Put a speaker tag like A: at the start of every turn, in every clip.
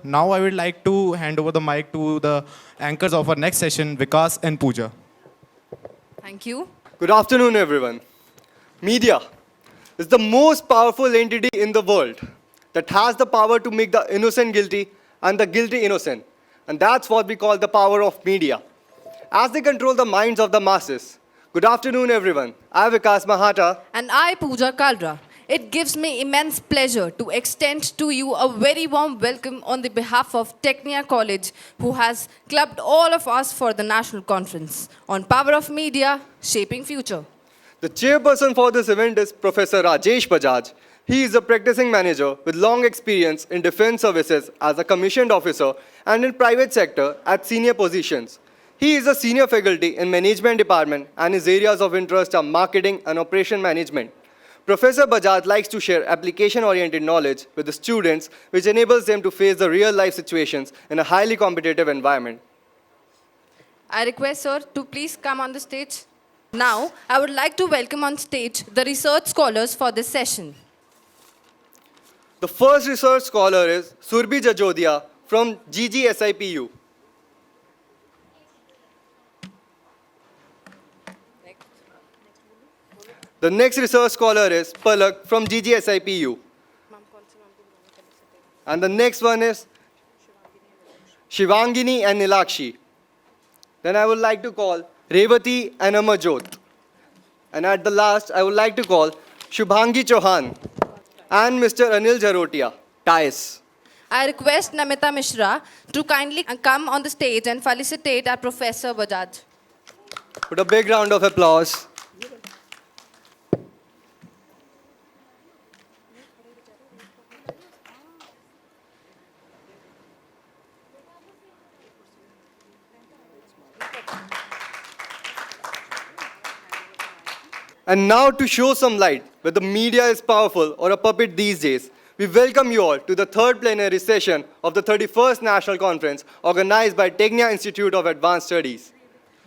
A: Now I would like to hand over the mic to the anchors of our next session, Vikas and Pooja.
B: Thank you.
C: Good afternoon, everyone. Media is the most powerful entity in the world that has the power to make the innocent guilty and the guilty innocent. And that's what we call the power of media. As they control the minds of the masses. Good afternoon, everyone. I'm Vikas Mahata.
B: And I, Pooja Kalra. It gives me immense pleasure to extend to you a very warm welcome on the behalf of Tecnia College, who has clubbed all of us for the national conference on Power of Media, Shaping Future.
C: The chairperson for this event is Professor Rajesh Bajaj. He is a practicing manager with long experience in defense services as a commissioned officer and in private sector at senior positions. He is a senior faculty in management department and his areas of interest are marketing and operation management. Professor Bajaj likes to share application-oriented knowledge with the students, which enables them to face the real-life situations in a highly competitive environment.
B: I request sir to please come on the stage. Now, I would like to welcome on stage the research scholars for this session.
C: The first research scholar is Surbhi Jajodia from GGSIPU. The next research scholar is Palak from GGSIPU. And the next one is Shivangini and Nilakshi. Then I would like to call Revati and Amarjot. And at the last, I would like to call Shubhangi Chauhan and Mr. Anil Jarotia, TIAS.
B: I request Namita Mishra to kindly come on the stage and felicitate our Professor Bajaj.
C: Put a big round of applause. And now to show some light whether media is powerful or a puppet these days, we welcome you all to the third plenary session of the 31st National Conference organized by Tecnia Institute of Advanced Studies.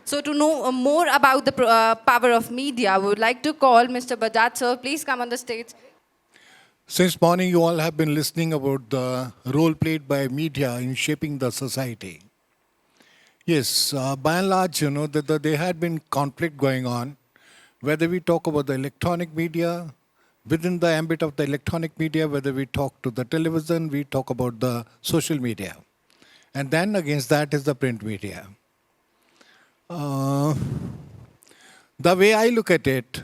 B: So to know more about the power of media, we would like to call Mr. Bajaj sir. Please come on the stage.
D: Since morning, you all have been listening about the role played by media in shaping the society. Yes, by and large, there had been conflict going on. Whether we talk about the electronic media, within the ambit of the electronic media, whether we talk to the television, we talk about the social media. And then against that is the print media. The way I look at it,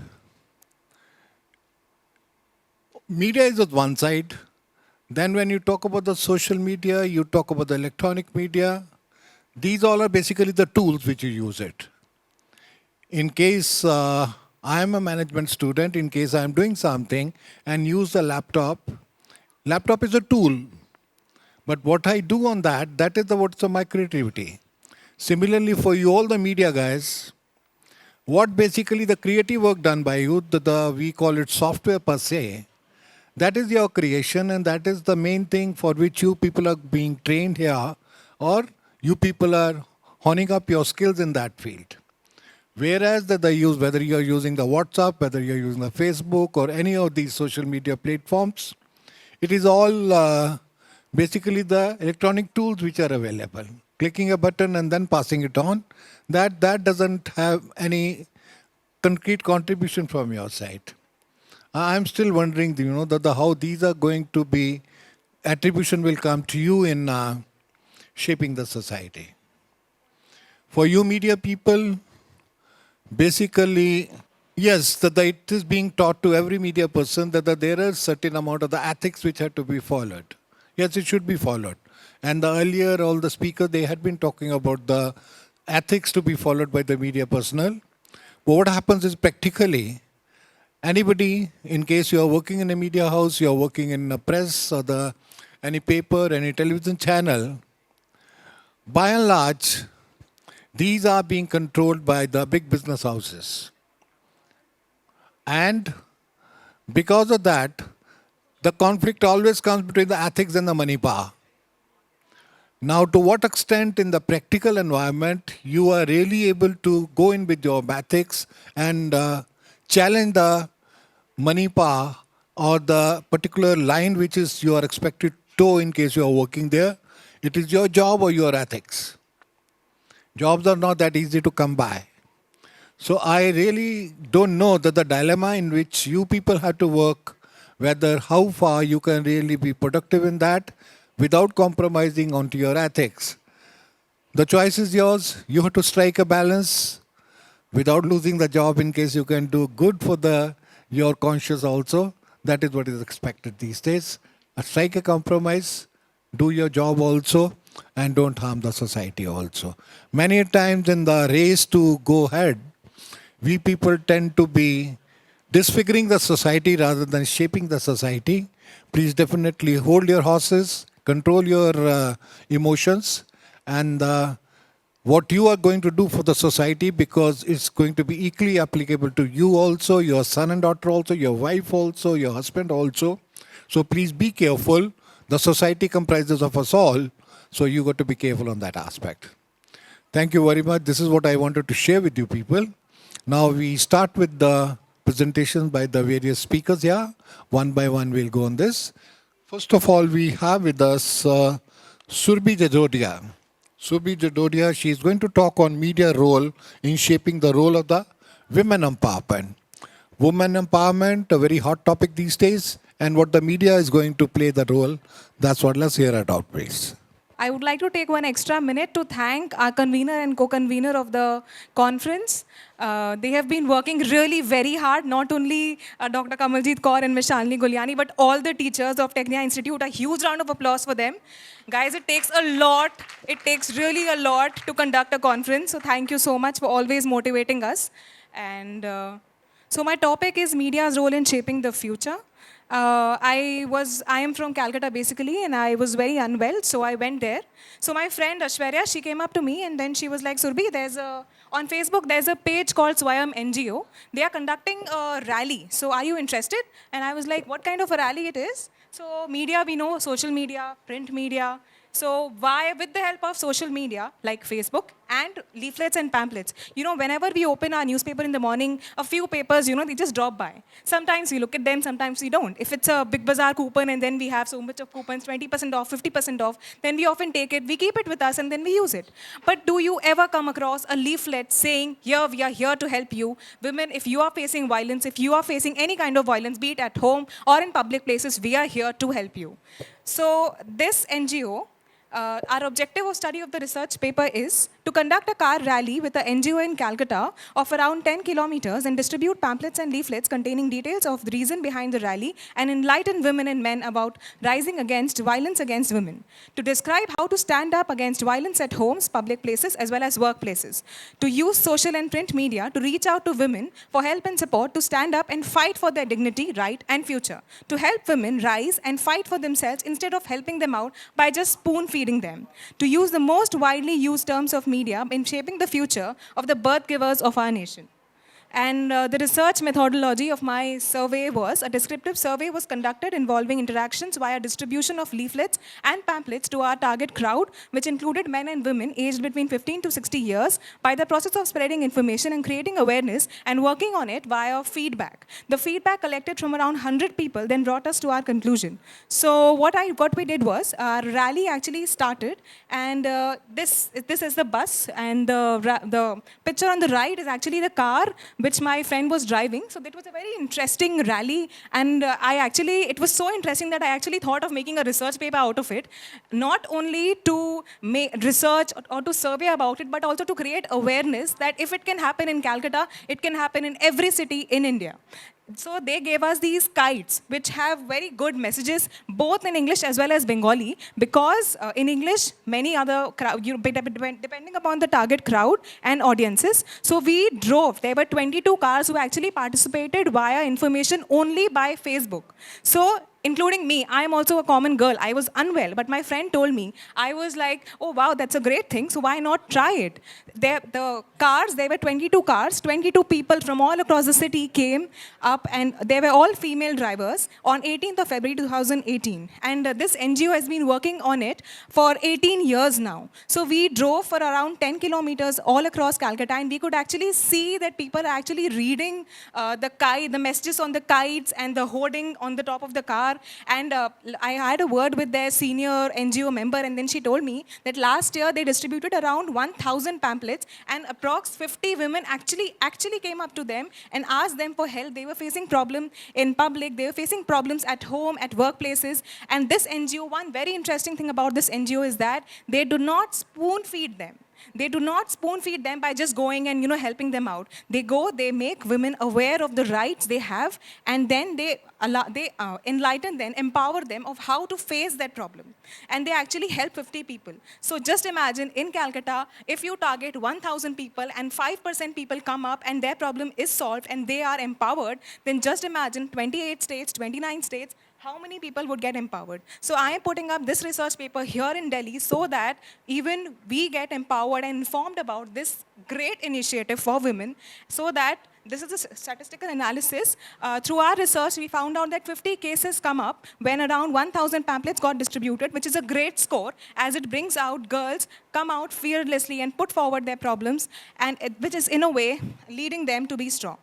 D: media is on one side. Then when you talk about the social media, you talk about the electronic media. These all are basically the tools which you use it. In case I am a management student, in case I am doing something and use the laptop is a tool. But what I do on that is what's my creativity. Similarly, for you all the media guys, what basically the creative work done by you, we call it software per se, that is your creation and that is the main thing for which you people are being trained here or you people are honing up your skills in that field. Whereas whether you're using the WhatsApp, whether you're using the Facebook or any of these social media platforms, it is all basically the electronic tools which are available. Clicking a button and then passing it on, that doesn't have any concrete contribution from your side. I'm still wondering, how these are going to be, attribution will come to you in shaping the society. For you media people, basically, yes, that it is being taught to every media person that there is certain amount of the ethics which have to be followed. Yes, it should be followed. And earlier, all the speakers, they had been talking about the ethics to be followed by the media personnel. But what happens is practically, anybody, in case you are working in a media house, you are working in a press or any paper, any television channel, by and large, these are being controlled by the big business houses. And because of that, the conflict always comes between the ethics and the money power. Now, to what extent in the practical environment you are really able to go in with your ethics and challenge the money or the particular line which is you are expected to toe in case you are working there, It is your job or your ethics. Jobs are not that easy to come by. So I really don't know that the dilemma in which you people have to work, whether how far you can really be productive in that without compromising onto your ethics. The choice is yours. You have to strike a balance without losing the job in case you can do good for your conscience also. That is what is expected these days. Strike a compromise, do your job also, and don't harm the society also. Many times in the race to go ahead, we people tend to be disfiguring the society rather than shaping the society. Please definitely hold your horses, control your emotions, and what you are going to do for the society, because it's going to be equally applicable to you also, your son and daughter also, your wife also, your husband also. So please be careful. The society comprises of us all, so you got to be careful on that aspect. Thank you very much. This is what I wanted to share with you people. Now we start with the presentations by the various speakers here. One by one we'll go on this. First of all, we have with us Surbhi Jajodia. Surbhi Jajodia, she is going to talk on media role in shaping the role of the women empowerment. Women empowerment, a very hot topic these days, and what the media is going to play the role. That's what let's hear it out, please.
E: I would like to take one extra minute to thank our convener and co-convener of the conference. They have been working really very hard, not only Dr. Kamaljeet Kaur and Ms. Shalini Guliani, but all the teachers of Tecnia Institute. A huge round of applause for them. Guys, it takes a lot. It takes really a lot to conduct a conference. So thank you so much for always motivating us. And so my topic is media's role in shaping the future. I am from Calcutta basically, and I was very unwell, so I went there. So my friend Ashwarya, she came up to me and then she was like, Surbhi, on Facebook, there's a page called Swayam NGO. They are conducting a rally. So are you interested? And I was like, what kind of a rally it is? So media, we know, social media, print media. So why, with the help of social media like Facebook and leaflets and pamphlets, whenever we open our newspaper in the morning, a few papers, they just drop by. Sometimes we look at them, sometimes we don't. If it's a Big Bazaar coupon and then we have so much of coupons, 20% off, 50% off, then we often take it, we keep it with us and then we use it. But do you ever come across a leaflet saying, here, we are here to help you. Women, if you are facing violence, if you are facing any kind of violence, be it at home or in public places, we are here to help you. So this NGO, our objective of study of the research paper is to conduct a car rally with an NGO in Calcutta of around 10 kilometers and distribute pamphlets and leaflets containing details of the reason behind the rally and enlighten women and men about rising against violence against women. To describe how to stand up against violence at homes, public places, as well as workplaces. To use social and print media to reach out to women for help and support to stand up and fight for their dignity, right, and future. To help women rise and fight for themselves instead of helping them out by just spoon-feeding them. To use the most widely used terms of media in shaping the future of the birth givers of our nation. And the research methodology of my survey was, a descriptive survey was conducted involving interactions via distribution of leaflets and pamphlets to our target crowd, which included men and women aged between 15 to 60 years, by the process of spreading information and creating awareness and working on it via feedback. The feedback collected from around 100 people then brought us to our conclusion. So what we did was, our rally actually started, and this is the bus, and the picture on the right is actually the car which my friend was driving. So that was a very interesting rally, and it was so interesting that I actually thought of making a research paper out of it, not only to make research or to survey about it, but also to create awareness that if it can happen in Calcutta, it can happen in every city in India. So they gave us these kites, which have very good messages, both in English as well as Bengali, because in English, many other depending upon the target crowd and audiences. So we drove. There were 22 cars who actually participated via information only by Facebook. So including me, I am also a common girl. I was unwell, but my friend told me. I was like, oh wow, that's a great thing, so why not try it? There were 22 cars, 22 people from all across the city came up, and they were all female drivers on 18th of February 2018. And this NGO has been working on it for 18 years now. So we drove for around 10 kilometers all across Calcutta, and we could actually see that people are actually reading the messages on the kites and the hoarding on the top of the car, are. And I had a word with their senior NGO member, and then she told me that last year they distributed around 1,000 pamphlets, and approx 50 women actually came up to them and asked them for help. They were facing problem in public, they were facing problems at home, at workplaces. And this NGO, one very interesting thing about this NGO is that they do not spoon feed them. They do not spoon feed them by just going and helping them out. They go, they make women aware of the rights they have, and then they enlighten them, empower them of how to face that problem. And they actually help 50 people. So just imagine in Calcutta, if you target 1,000 people and 5% people come up and their problem is solved and they are empowered, then just imagine 28 states, 29 states, how many people would get empowered? So I am putting up this research paper here in Delhi so that even we get empowered and informed about this great initiative for women, so that this is a statistical analysis. Through our research, we found out that 50 cases come up when around 1,000 pamphlets got distributed, which is a great score, as it brings out girls come out fearlessly and put forward their problems, and which is in a way leading them to be strong.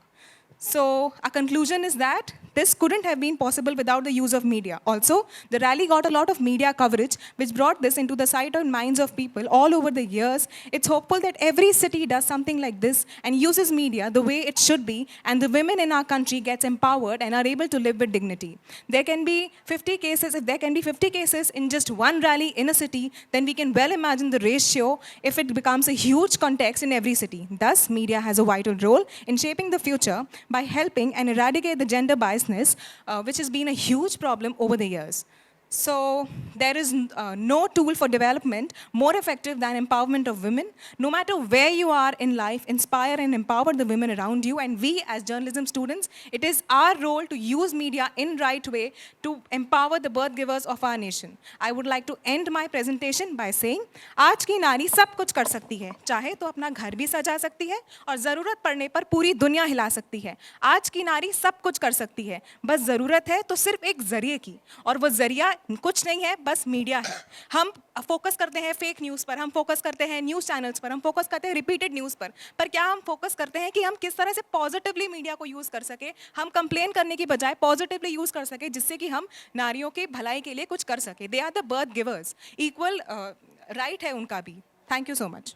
E: So our conclusion is that this couldn't have been possible without the use of media. Also, the rally got a lot of media coverage, which brought this into the sight and minds of people all over the years. It's hopeful that every city does something like this and uses media the way it should be, and the women in our country gets empowered and are able to live with dignity. There can be 50 cases. If there can be 50 cases in just one rally in a city, then we can well imagine the ratio if it becomes a huge context in every city. Thus, media has a vital role in shaping the future by helping and eradicate the gender biasness, which has been a huge problem over the years. So there is no tool for development more effective than empowerment of women. No matter where you are in life, inspire and empower the women around you. And we as journalism students, it is our role to use media in right way to empower the birth givers of our nation. I would like to end my presentation by saying, आज की नारी सब कुछ कर सकती है, चाहे तो अपना घर भी सजा सकती है और ज़रूरत पड़ने पर पूरी दुनिया हिला सकती है. आज की नारी सब कुछ कर सकती है, बस ज़रूरत है तो सिर्फ एक जरिए की, और वो जरिया कुछ नहीं है, बस मीडिया है. हम फोकस करते हैं फेक न्यूज़ पर, हम फोकस करते हैं न्यूज़ चैनल्स पर, हम फोकस करते हैं रिपीटेड न्यूज़ पर क्या हम फोकस करते हैं कि हम किस तरह से पॉजिटिवली मीडिया को यूज़ कर सके, हम कंप्लेन करने की बजाय पॉजिटिवली यूज़ कर सके, जिससे कि हम नारियों के भलाई के लिए कुछ कर सके. They are the birth givers, equal right है उनका भी. Thank you so much.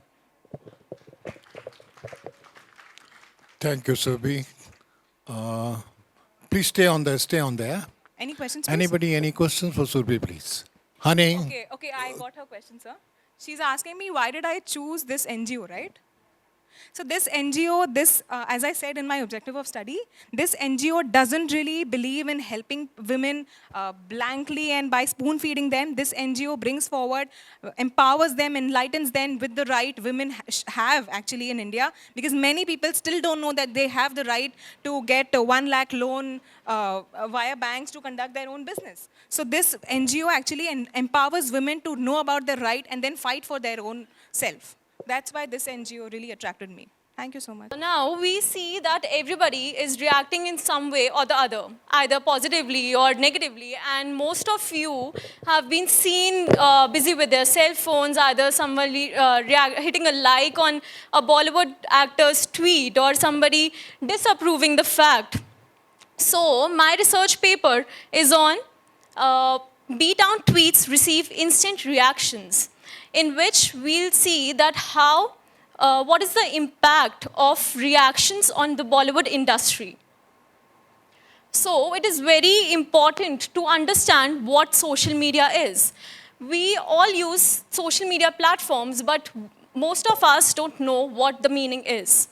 D: Thank you, Surbhi. Please stay on there.
E: Any questions, please?
D: Anybody, any questions for Surbhi, please? Honey.
E: Okay, I got her question, sir. She's asking me, why did I choose this NGO, right? So this NGO, as I said in my objective of study, this NGO doesn't really believe in helping women blankly and by spoon feeding them. This NGO brings forward, empowers them, enlightens them with the right women have actually in India, because many people still don't know that they have the right to get a 1 lakh loan via banks to conduct their own business. So this NGO actually empowers women to know about their right and then fight for their own self. That's why this NGO really attracted me. Thank you so much.
F: Now we see that everybody is reacting in some way or the other, either positively or negatively, and most of you have been seen busy with their cell phones, either somebody hitting a like on a Bollywood actor's tweet or somebody disapproving the fact. So my research paper is on B-Town tweets receive instant reactions, in which we'll see that how, what is the impact of reactions on the Bollywood industry. So it is very important to understand what social media is. We all use social media platforms, but most of us don't know what the meaning is.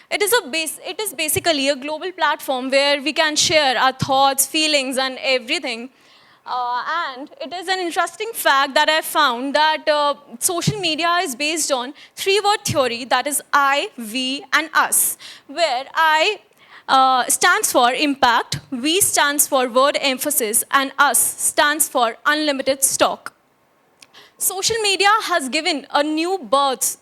F: It is basically a global platform where we can share our thoughts, feelings, and everything. And it is an interesting fact that I found that social media is based on 3-word theory, that is I, we, and us, where I stands for impact, we stands for word emphasis, and us stands for unlimited stock. Social media has given a new birth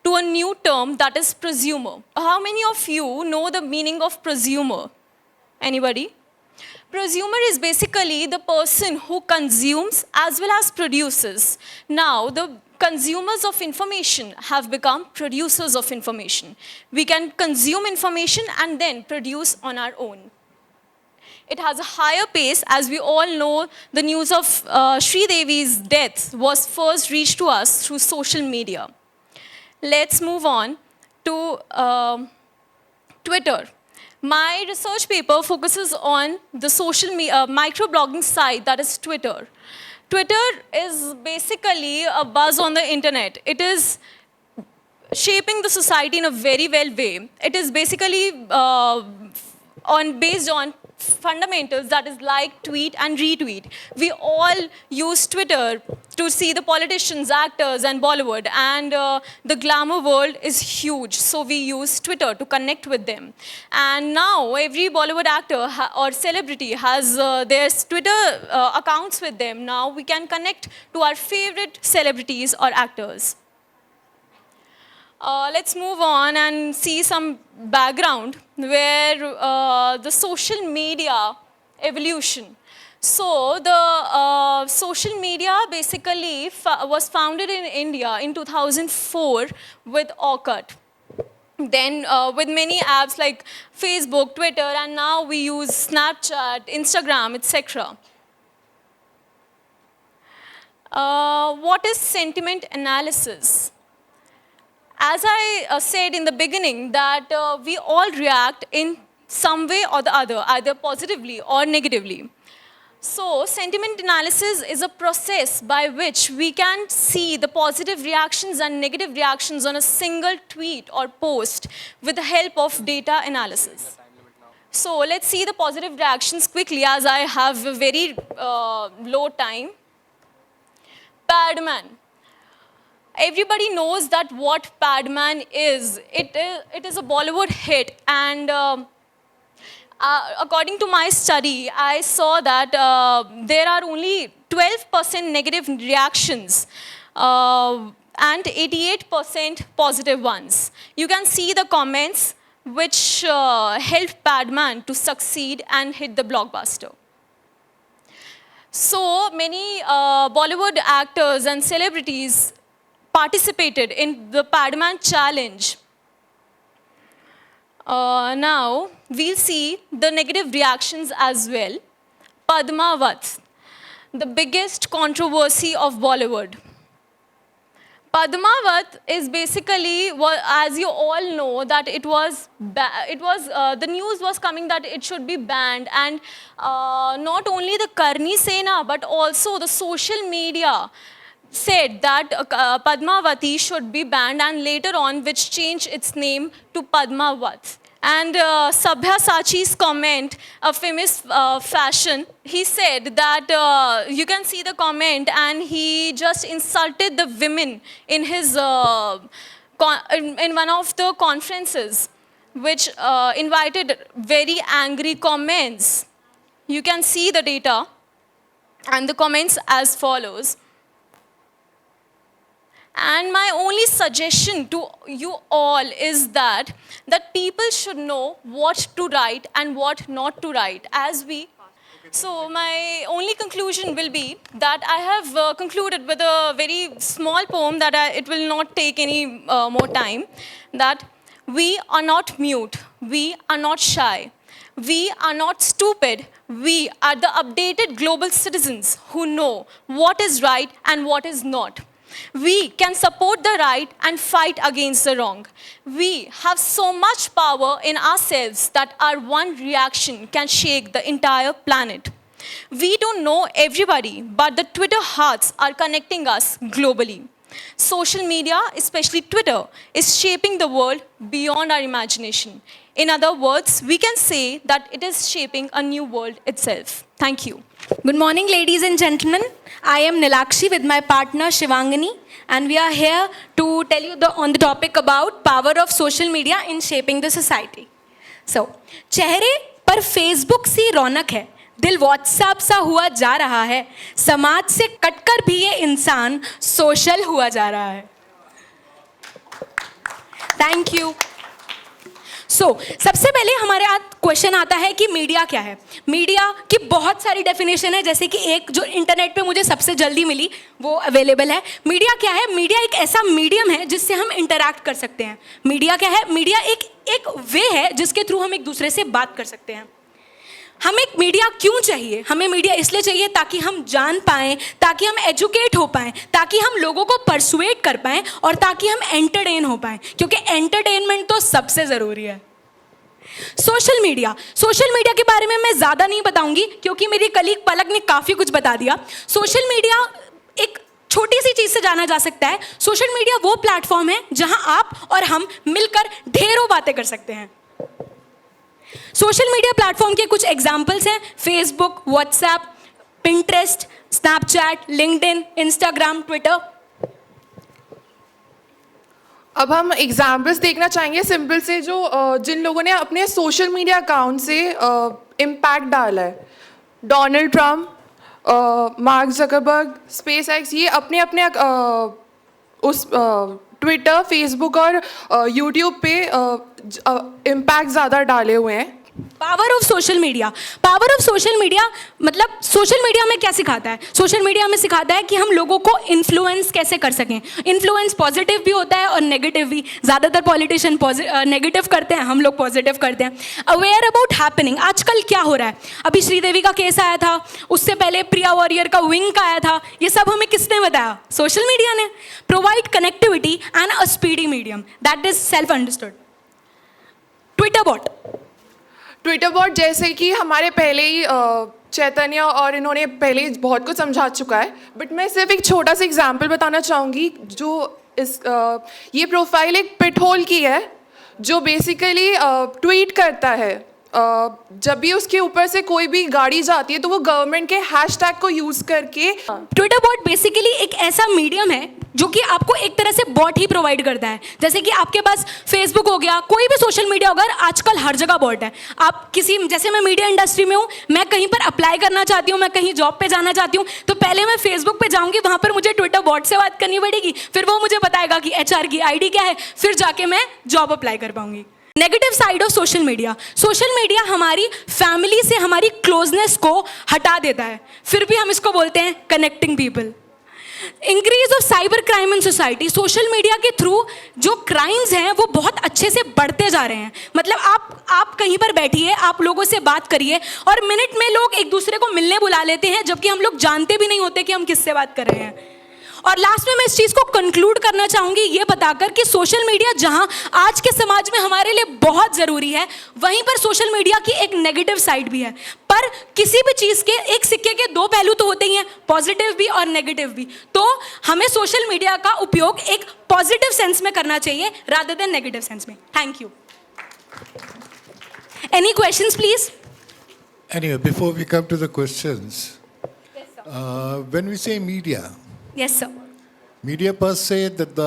F: to a new term, that is prosumer. How many of you know the meaning of prosumer? Anybody? Prosumer is basically the person who consumes as well as produces. Now, the consumers of information have become producers of information. We can consume information and then produce on our own. it has a higher pace. As we all know, the news of Sri Devi's death was first reached to us through social media. Let's move on to Twitter. My research paper focuses on the social microblogging site that is Twitter. Twitter is basically a buzz on the internet. It is shaping the society in a very well way. It is basically based on fundamentals, that is like, tweet and retweet. We all use Twitter to see the politicians, actors and Bollywood, and the glamour world is huge, so we use Twitter to connect with them. And now every Bollywood actor or celebrity has their Twitter accounts with them. Now we can connect to our favorite celebrities or actors. Let's move on and see some background where the social media evolution. So the social media basically was founded in India in 2004 with Orkut. Then with many apps like Facebook, Twitter, and now we use Snapchat, Instagram, etc. What is sentiment analysis? As I said in the beginning, that we all react in some way or the other, either positively or negatively. So sentiment analysis is a process by which we can see the positive reactions and negative reactions on a single tweet or post with the help of data analysis. So let's see the positive reactions quickly, as I have a very low time. Padman. Everybody knows that what Padman is. It is a Bollywood hit, and according to my study, I saw that there are only 12% negative reactions and 88% positive ones. You can see the comments which helped Padman to succeed and hit the blockbuster. So many Bollywood actors and celebrities participated in the Padman challenge. Now, we'll see the negative reactions as well. Padmavat, the biggest controversy of Bollywood. Padmavat is basically, as you all know, that the news was coming that it should be banned, and not only the Karni Sena but also the social media said that Padmavati should be banned, and later on which changed its name to Padmavat. And Sabhya Sachi's comment, a famous fashion, he said that, you can see the comment, and he just insulted the women in his, in one of the conferences, which invited very angry comments. You can see the data and the comments as follows. And my only suggestion to you all is that people should know what to write and what not to write. So my only conclusion will be that I have concluded with a very small poem that it will not take any more time. That we are not mute, we are not shy, we are not stupid. We are the updated global citizens who know what is right and what is not. We can support the right and fight against the wrong. We have so much power in ourselves that our one reaction can shake the entire planet. We don't know everybody, but the Twitter hearts are connecting us globally. Social media, especially Twitter, is shaping the world beyond our imagination. In other words, we can say that it is shaping a new world itself. Thank you.
G: Good morning, ladies and gentlemen. I am Nilakshi with my partner Shivangani, and we are here to tell you on the topic about power of social media in shaping the society. So, चेहरे पर Facebook सी रौनक है, दिल WhatsApp सा हुआ जा रहा है, समाज से कटकर भी ये इंसान सोशल हुआ जा रहा है. Thank you. सबसे पहले हमारे क्वेश्चन आता है कि मीडिया क्या है. मीडिया की बहुत सारी डेफिनेशन है, जैसे कि एक जो इंटरनेट पे मुझे सबसे जल्दी मिली वो अवेलेबल है. मीडिया क्या है? मीडिया एक ऐसा मीडियम है जिससे हम इंटरैक्ट कर सकते हैं. मीडिया क्या है? मीडिया एक वे है जिसके थ्रू हम एक दूसरे से बात कर सकते हैं. हमें मीडिया क्यों चाहिए? हमें मीडिया इसलिए चाहिए ताकि हम जान पाएं, ताकि हम एजुकेट हो पाएं, ताकि हम लोगों को परसुएट कर पाएं और ताकि हम एंटरटेन हो पाएं, क्योंकि एंटरटेनमेंट तो सबसे ज़रूरी है। सोशल मीडिया के बारे में मैं ज़्यादा नहीं बताऊंगी क्योंकि मेरी कलीग पलक ने काफ़ी कुछ बता दिया। सोशल मीडिया एक छोटी सी चीज़ से जाना जा सकता है। सोशल मीडिया वो प्लेटफॉर्म है जहां आप और हम मिलकर ढेरों बातें कर सकते हैं। सोशल मीडिया प्लेटफॉर्म के कुछ एग्जाम्पल्स हैं: Facebook, WhatsApp, Pinterest, Snapchat, LinkedIn, Instagram, Twitter.
H: अब हम एग्जाम्पल्स देखना चाहेंगे सिंपल से, जो जिन लोगों ने अपने सोशल मीडिया अकाउंट से इम्पैक्ट डाला है। Donald Trump, mark Zuckerberg, space x, ये अपने अपने उस ट्विटर, फेसबुक और यूट्यूब पे इम्पैक्ट ज़्यादा डाले हुए हैं।
G: पावर ऑफ सोशल मीडिया मतलब सोशल मीडिया हमें क्या सिखाता है? सोशल मीडिया हमें सिखाता है कि हम लोगों को इन्फ्लुएंस कैसे कर सकें। इन्फ्लुएंस पॉजिटिव भी होता है और नेगेटिव भी। ज़्यादातर पॉलिटिशियन नेगेटिव करते हैं, हम लोग पॉजिटिव करते हैं। अवेयर अबाउट हैपनिंग, आजकल क्या हो रहा है। अभी श्रीदेवी का केस आया था, उससे पहले प्रिया वॉरियर का विंग का आया था। ये सब हमें किसने बताया? सोशल मीडिया ने। Provide connectivity and a speedy medium, that is self understood.
H: Twitter bot जैसे कि हमारे पहले ही चैतन्य और इन्होंने पहले ही बहुत कुछ समझा चुका है, बट मैं सिर्फ एक छोटा सा एग्जाम्पल बताना चाहूँगी। जो ये प्रोफाइल एक पिटहोल की है जो बेसिकली ट्वीट करता है। जब भी उसके ऊपर से कोई भी गाड़ी जाती है तो वो गवर्नमेंट के हैशटैग को यूज़ करके।
G: ट्विटर बॉट बेसिकली एक ऐसा मीडियम है जो कि आपको एक तरह से बॉट ही प्रोवाइड करता है। जैसे कि आपके पास फेसबुक हो गया, कोई भी सोशल मीडिया होगा, आजकल हर जगह बॉट है। आप किसी, जैसे मैं मीडिया इंडस्ट्री में हूँ, मैं कहीं पर अप्लाई करना चाहती हूँ, मैं कहीं जॉब पे जाना चाहती हूँ, तो पहले मैं फेसबुक पे जाऊँगी, वहाँ पर मुझे ट्विटर बॉट से बात करनी पड़ेगी, फिर वो मुझे बताएगा कि HR की ID क्या है, फिर जाके मैं जॉब अप्लाई कर पाऊँगी। Negative side of social media हमारी फैमिली से हमारी क्लोजनेस को हटा देता है, फिर भी हम इसको बोलते हैं connecting people. Increase of cyber crime in society, social media के थ्रू जो क्राइम्स हैं वो बहुत अच्छे से बढ़ते जा रहे हैं। मतलब आप कहीं पर बैठिए, आप लोगों से बात करिए और मिनट में लोग एक दूसरे को मिलने बुला लेते हैं, जबकि हम लोग जानते भी नहीं होते कि हम किससे बात कर रहे हैं। और लास्ट में मैं इस चीज़ को कंक्लूड करना चाहूँगी ये बताकर कि सोशल मीडिया जहाँ आज के समाज में हमारे लिए बहुत ज़रूरी है, वहीं पर सोशल मीडिया की एक नेगेटिव साइड भी है। पर किसी भी चीज़ के, एक सिक्के के दो पहलू तो होते ही हैं, पॉजिटिव भी और नेगेटिव भी। तो हमें सोशल मीडिया का उपयोग एक पॉजिटिव सेंस में करना चाहिए रादर देन नेगेटिव सेंस में। Thank you. Any questions please?
D: Anyway, before we come to the questions, when we say media,
G: Yes, sir.
D: media per se, that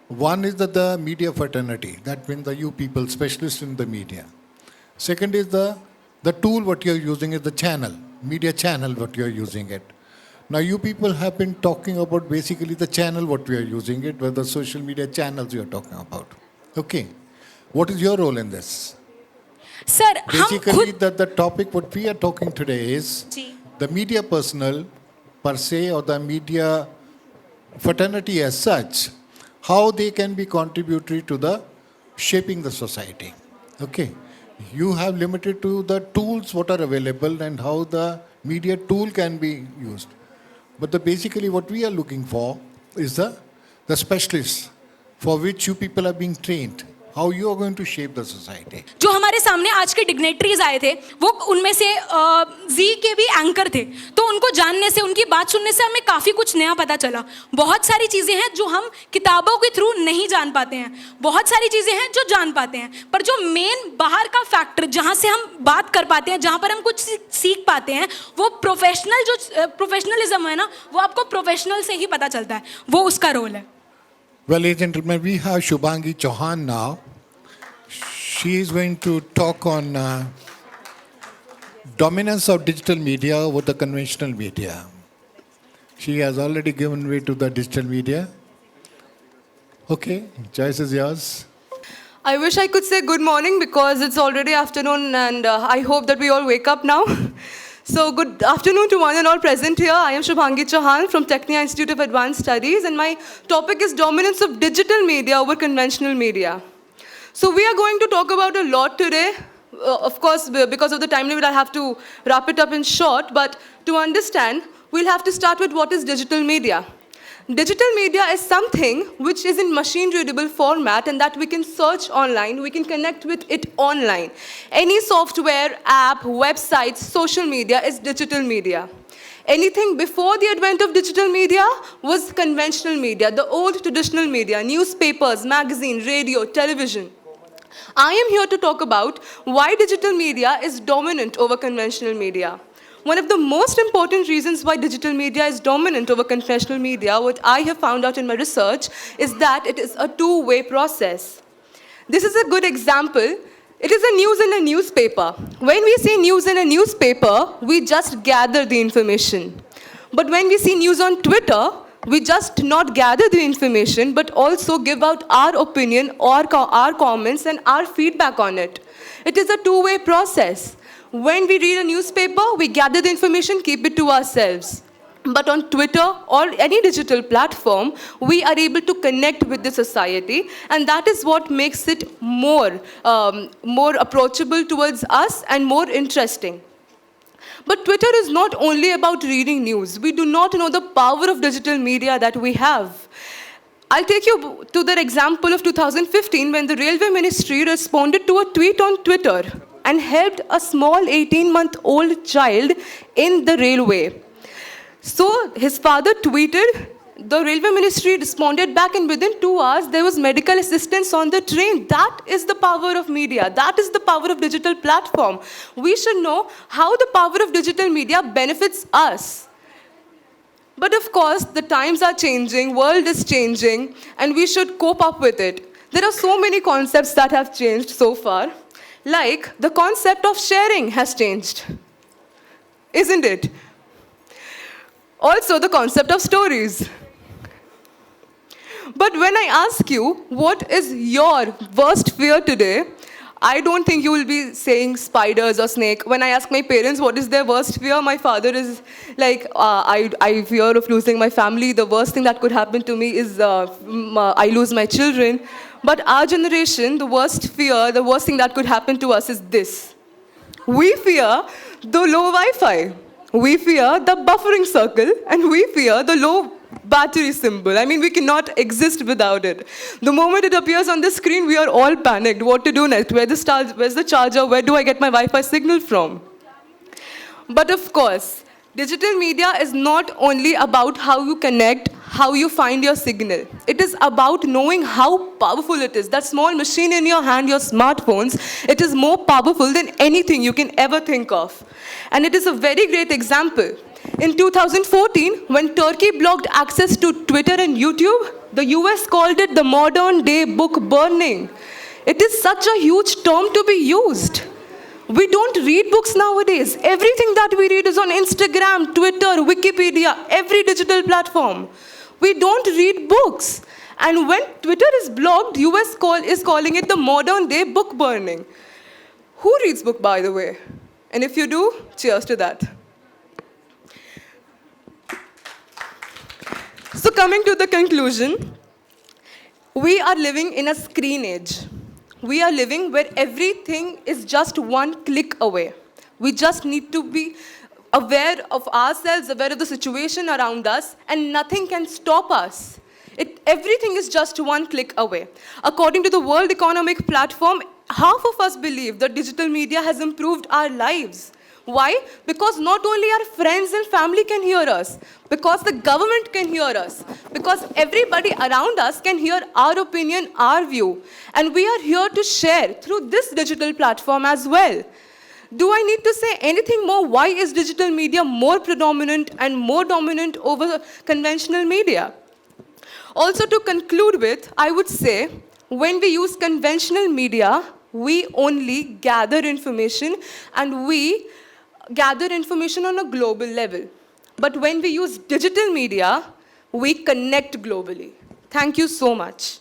D: one is the media fraternity, that means the you people, specialists in the media. Second is the tool what you're using is the channel, media channel what you're using it. Now you people have been talking about basically the channel what we are using it, whether social media channels you're talking about. Okay. What is your role in this?
G: Sir,
D: Basically the topic what we are talking today is
G: G.
D: the media personnel per se or the media fraternity as such, how they can be contributory to the shaping the society. Okay. You have limited to the tools what are available and how the media tool can be used. But basically what we are looking for is the specialists for which you people are being trained. How you are going to shape the society.
G: जो हमारे सामने आज के dignitaries आए थे, वो उनमें से जी के भी एंकर थे, तो उनको जानने से, उनकी बात सुनने से हमें काफ़ी कुछ नया पता चला। बहुत सारी चीज़ें हैं जो हम किताबों के थ्रू नहीं जान पाते हैं, बहुत सारी चीज़ें हैं जो जान पाते हैं, पर जो मेन बाहर का फैक्टर जहाँ से हम बात कर पाते हैं, जहाँ पर हम कुछ सीख पाते हैं, वो प्रोफेशनलिज्म है ना, वो आपको प्रोफेशनल से ही पता चलता है, वो उसका रोल है।
D: Well, ladies and gentlemen, we have Shubhangi Chauhan now. She is going to talk on dominance of digital media over the conventional media. She has already given way to the digital media. Okay, choice is yours.
I: I wish I could say good morning because it's already afternoon and I hope that we all wake up now. So good afternoon to one and all present here. I am Shubhangi Chauhan from Tecnia Institute of Advanced Studies and my topic is dominance of digital media over conventional media. So we are going to talk about a lot today. Of course, because of the time limit, I'll have to wrap it up in short. But to understand, we'll have to start with what is digital media. Digital media is something which is in machine-readable format and that we can search online, we can connect with it online. Any software, app, website, social media is digital media. Anything before the advent of digital media was conventional media, the old traditional media, newspapers, magazine, radio, television. I am here to talk about why digital media is dominant over conventional media. One of the most important reasons why digital media is dominant over conventional media, what I have found out in my research, is that it is a two-way process. This is a good example. It is a news in a newspaper. When we see news in a newspaper, we just gather the information. But when we see news on Twitter, we just not gather the information, but also give out our opinion or our comments and our feedback on it. It is a two-way process. When we read a newspaper, we gather the information, keep it to ourselves. But on Twitter or any digital platform, we are able to connect with the society, and that is what makes it more approachable towards us and more interesting. But Twitter is not only about reading news. We do not know the power of digital media that we have. I'll take you to the example of 2015 when the Railway Ministry responded to a tweet on Twitter and helped a small 18-month-old child in the railway. So his father tweeted, the Railway Ministry responded back, and within 2 hours, there was medical assistance on the train. That is the power of media. That is the power of digital platform. We should know how the power of digital media benefits us. But of course, the times are changing, world is changing, and we should cope up with it. There are so many concepts that have changed so far. Like, the concept of sharing has changed, isn't it? Also, the concept of stories. But when I ask you, what is your worst fear today, I don't think you will be saying spiders or snake. When I ask my parents what is their worst fear, my father is like, I fear of losing my family. The worst thing that could happen to me is I lose my children. But our generation, the worst fear, the worst thing that could happen to us is this. We fear the low Wi-Fi. We fear the buffering circle, and we fear the low battery symbol. I mean, we cannot exist without it. The moment it appears on the screen, we are all panicked. What to do next? Where's the charger? Where do I get my Wi-Fi signal from? But of course, digital media is not only about how you connect, how you find your signal. It is about knowing how powerful it is. That small machine in your hand, your smartphones, it is more powerful than anything you can ever think of. And it is a very great example. In 2014, when Turkey blocked access to Twitter and YouTube, the US called it the modern day book burning. It is such a huge term to be used. We don't read books nowadays. Everything that we read is on Instagram, Twitter, Wikipedia, every digital platform. We don't read books. And when Twitter is blocked, US is calling it the modern day book burning. Who reads book, by the way? And if you do, cheers to that. So coming to the conclusion, we are living in a screen age. We are living where everything is just one click away. We just need to be aware of ourselves, aware of the situation around us, and nothing can stop us. Everything is just one click away. According to the World Economic Platform, half of us believe that digital media has improved our lives. Why? Because not only our friends and family can hear us, because the government can hear us, because everybody around us can hear our opinion, our view. And we are here to share through this digital platform as well. Do I need to say anything more? Why is digital media more predominant and more dominant over conventional media? Also, to conclude with, I would say, when we use conventional media, we only gather information, and we gather information on a global level. But when we use digital media, we connect globally. Thank you so much.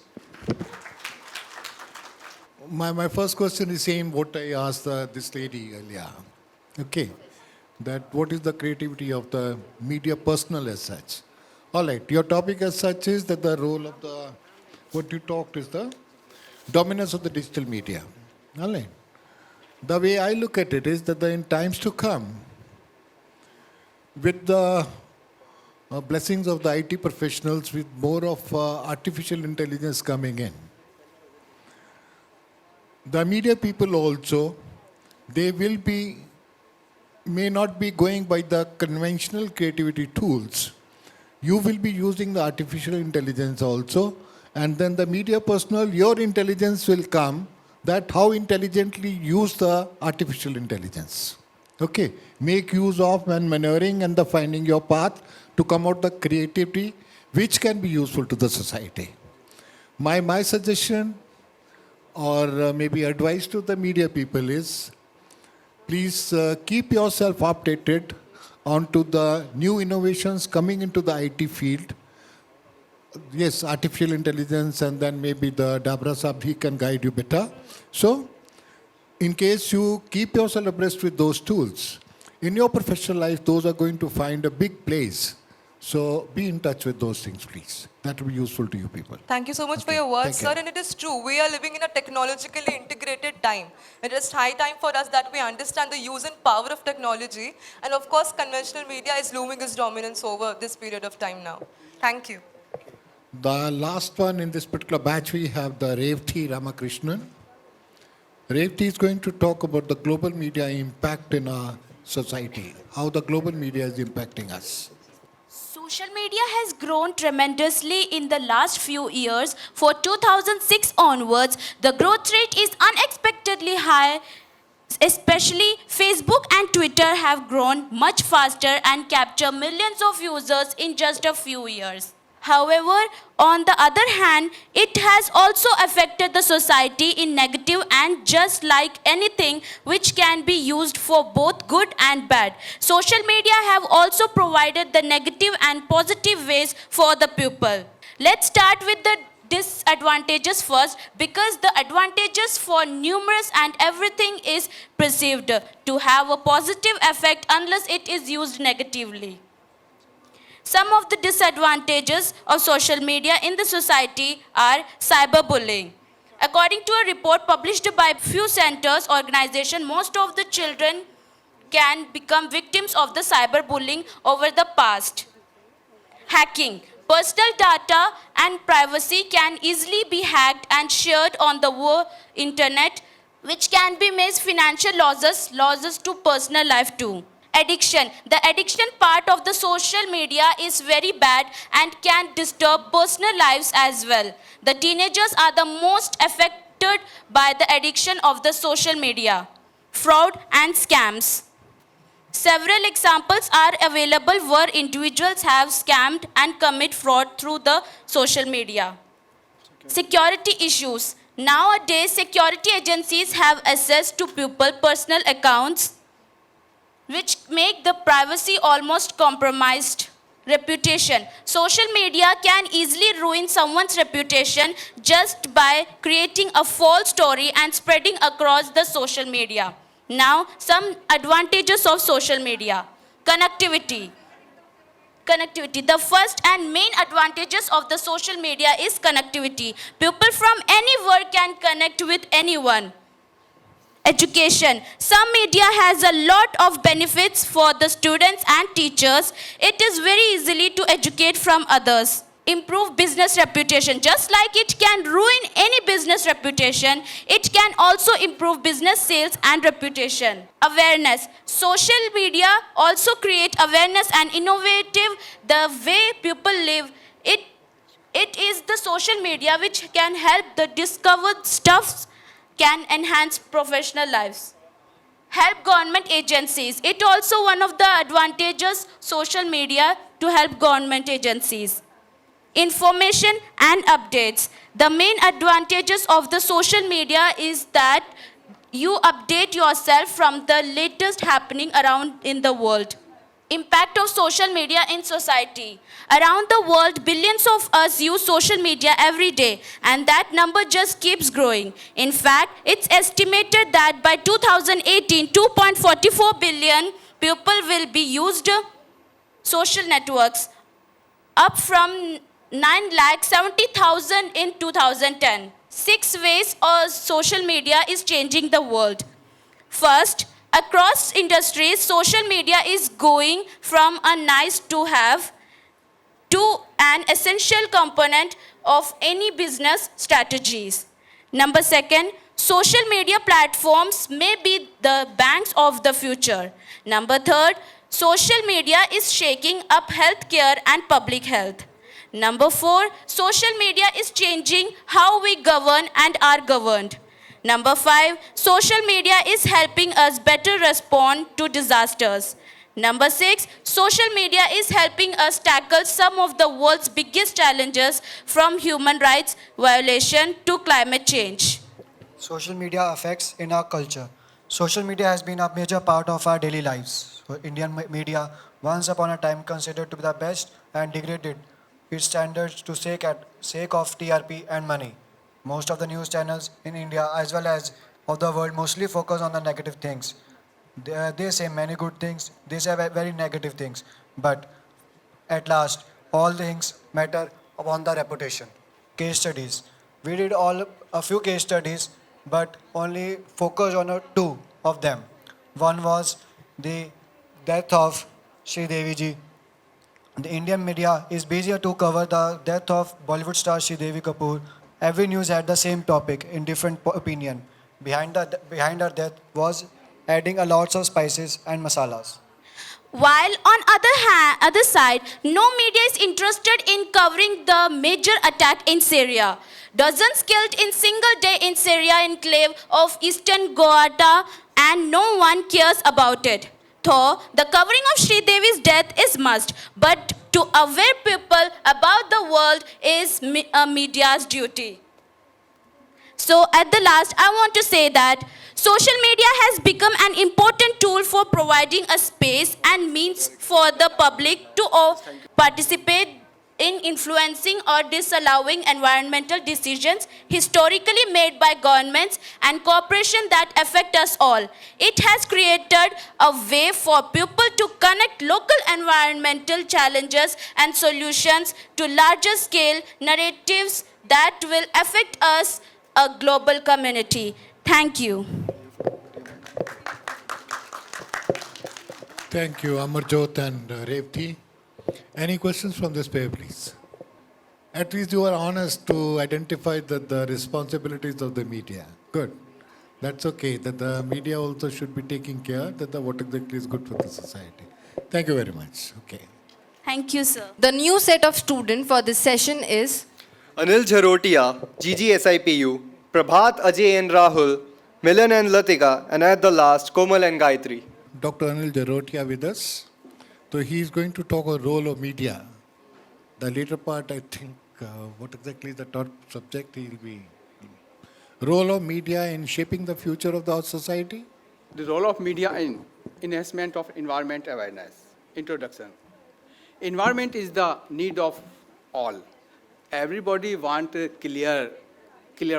D: My first question is same what I asked this lady earlier. Okay, that what is the creativity of the media personnel as such? All right, your topic as such is that the role of the, what you talked is the dominance of the digital media. All right. The way I look at it is that in times to come, with the blessings of the IT professionals, with more of artificial intelligence coming in, the media people also, they will be, may not be going by the conventional creativity tools. You will be using the artificial intelligence also, and then the media personnel, your intelligence will come that how intelligently use the artificial intelligence. Okay, make use of and maneuvering and the finding your path to come out the creativity which can be useful to the society. My suggestion or maybe advice to the media people is, please keep yourself updated onto the new innovations coming into the IT field. Yes, artificial intelligence, and then maybe the Dabra Sahab, he can guide you better. So, in case you keep yourself abreast with those tools, in your professional life, those are going to find a big place. So, be in touch with those things, please. That will be useful to you people.
I: Thank you so much for
D: Okay,
I: your words,
D: thank you.
I: sir. And it is true, we are living in a technologically integrated time. It is high time for us that we understand the use and power of technology. And of course, conventional media is looming its dominance over this period of time now. Thank you.
D: The last one in this particular batch, we have the Revti Ramakrishnan. Revti is going to talk about the global media impact in our society, how the global media is impacting us.
J: Social media has grown tremendously in the last few years. For 2006 onwards, the growth rate is unexpectedly high. Especially Facebook and Twitter have grown much faster and capture millions of users in just a few years. However, on the other hand, it has also affected the society in negative, and just like anything which can be used for both good and bad, social media have also provided the negative and positive ways for the people. Let's start with the disadvantages first, because the advantages for numerous and everything is perceived to have a positive effect unless it is used negatively. Some of the disadvantages of social media in the society are cyberbullying. According to a report published by few centers organization, most of the children can become victims of the cyberbullying over the past. Hacking. Personal data and privacy can easily be hacked and shared on the internet, which can be made financial losses to personal life too. Addiction. The addiction part of the social media is very bad and can disturb personal lives as well. The teenagers are the most affected by the addiction of the social media. Fraud and scams. Several examples are available where individuals have scammed and commit fraud through the social media. Security issues. Nowadays, security agencies have access to people's personal accounts, which make the privacy almost compromised. Reputation. Social media can easily ruin someone's reputation just by creating a false story and spreading across the social media. Now, some advantages of social media. Connectivity. The first and main advantages of the social media is connectivity. People from anywhere can connect with anyone. Education. Some media has a lot of benefits for the students and teachers. It is very easily to educate from others. Improve business reputation. Just like it can ruin any business reputation, it can also improve business sales and reputation. Awareness. Social media also create awareness and innovative the way people live. It is the social media which can help the discovered stuffs can enhance professional lives. Help government agencies. It also one of the advantages social media to help government agencies. Information and updates. The main advantages of the social media is that you update yourself from the latest happening around in the world. Impact of social media in society. Around the world, billions of us use social media every day, and that number just keeps growing. In fact, it's estimated that by 2018, 2.44 billion people will be used social networks, up from 9,70,000 in 2010. 6 ways social media is changing the world. First, across industries, social media is going from a nice to have to an essential component of any business strategies. Number second, social media platforms may be the banks of the future. Number third, social media is shaking up healthcare and public health. Number four, social media is changing how we govern and are governed. Number five, social media is helping us better respond to disasters. Number six, social media is helping us tackle some of the world's biggest challenges from human rights violation to climate change.
K: Social media affects in our culture. Social media has been a major part of our daily lives. So Indian media, once upon a time considered to be the best and degraded its standards to sake of TRP and money. Most of the news channels in India as well as of the world mostly focus on the negative things. They say many good things, they say very negative things, but at last, all things matter upon the reputation. Case studies. We did a few case studies, but only focus on two of them. One was the death of Sri Devi ji. The Indian media is busier to cover the death of Bollywood star Sri Devi Kapoor. Every news had the same topic in different opinion. Behind her death was adding a lots of spices and masalas.
J: While on other side, no media is interested in covering the major attack in Syria. Dozens killed in single day in Syria enclave of eastern Ghouta, and no one cares about it. Though the covering of Sri Devi's death is must, but to aware people about the world is a media's duty. So at the last, I want to say that social media has become an important tool for providing a space and means for the public to participate in influencing or disallowing environmental decisions historically made by governments and corporations that affect us all. It has created a way for people to connect local environmental challenges and solutions to larger scale narratives that will affect us, a global community. Thank you.
D: Thank you, Amarjot and Revti. Any questions from this pair, please? At least you are honest to identify the responsibilities of the media. Good. That's okay. That the media also should be taking care that what exactly is good for the society. Thank you very much. Okay.
J: Thank you, sir.
B: The new set of students for this session is
C: Anil Jharotia, GGSIPU, Prabhat Ajay and Rahul, Milan and Latika, and at the last, Komal and Gayatri.
D: Dr. Anil Jarotia with us. So he is going to talk on role of media. The later part, I think, what exactly is the top subject he will be. Role of media in shaping the future of our society?
L: The role of media in enhancement of environment awareness. Introduction. Environment is the need of all. Everybody wants clear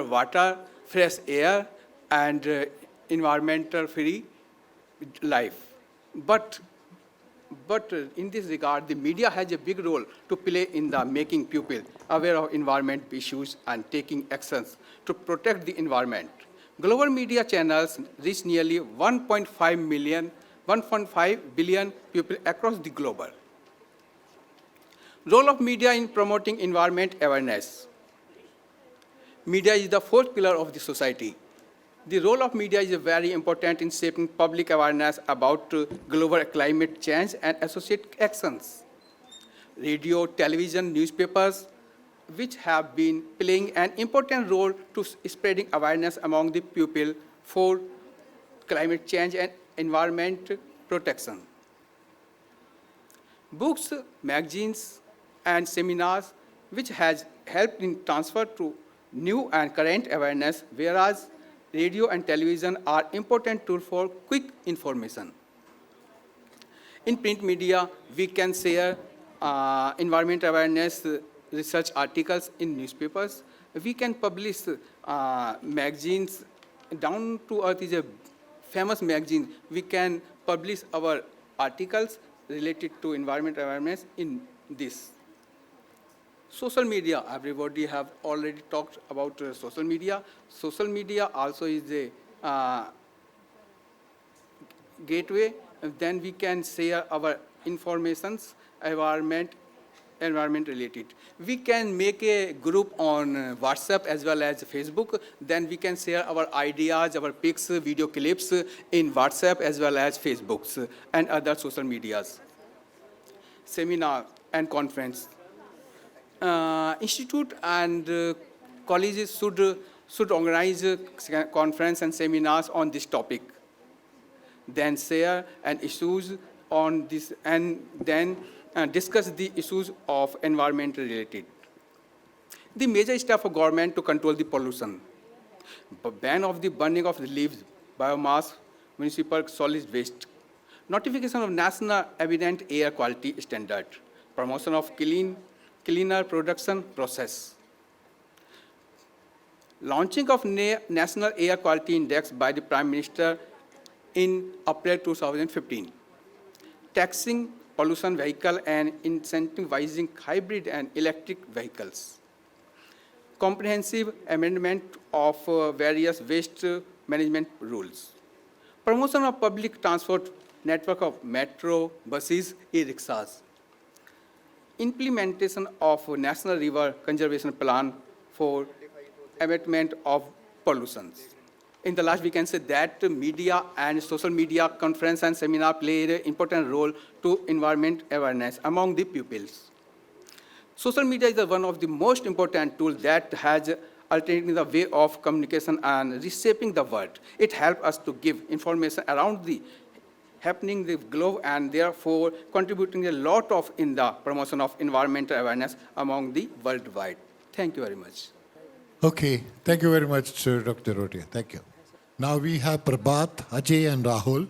L: water, fresh air, and environmental free life. But in this regard, the media has a big role to play in the making people aware of environment issues and taking actions to protect the environment. Global media channels reach nearly 1.5 billion people across the globe. Role of media in promoting environment awareness. Media is the fourth pillar of the society. The role of media is very important in shaping public awareness about global climate change and associated actions. Radio, television, newspapers, which have been playing an important role to spreading awareness among the people for climate change and environment protection. Books, magazines, and seminars, which has helped in transfer to new and current awareness, whereas radio and television are important tools for quick information. In print media, we can share environment awareness research articles in newspapers. We can publish magazines. Down to Earth is a famous magazine. We can publish our articles related to environment awareness in this. Social media, everybody have already talked about social media. Social media also is a gateway, then we can share our informations, environment related. We can make a group on WhatsApp as well as Facebook. Then we can share our ideas, our pics, video clips in WhatsApp as well as Facebook and other social medias. Seminar and conference. Institute and colleges should organize conference and seminars on this topic. Then share and issues on this, and then discuss the issues of environment related. The major step for government to control the pollution. Ban of the burning of the leaves, biomass, municipal solid waste. Notification of national evident air quality standard. Promotion of cleaner production process. Launching of National Air Quality Index by the Prime Minister in April 2015. Taxing pollution vehicle and incentivizing hybrid and electric vehicles. Comprehensive amendment of various waste management rules. Promotion of public transport network of metro, buses, e-rickshaws. Implementation of National River Conservation Plan for abatement of pollutions. In the last, we can say that media and social media conference and seminar play an important role to environment awareness among the pupils. Social media is one of the most important tools that has altered the way of communication and reshaping the world. It helps us to give information around the happening the globe and therefore contributing a lot of in the promotion of environmental awareness among the worldwide. Thank you very much.
D: Okay, thank you very much, Dr. Rotia. Thank you. Now we have Prabhat, Ajay, and Rahul.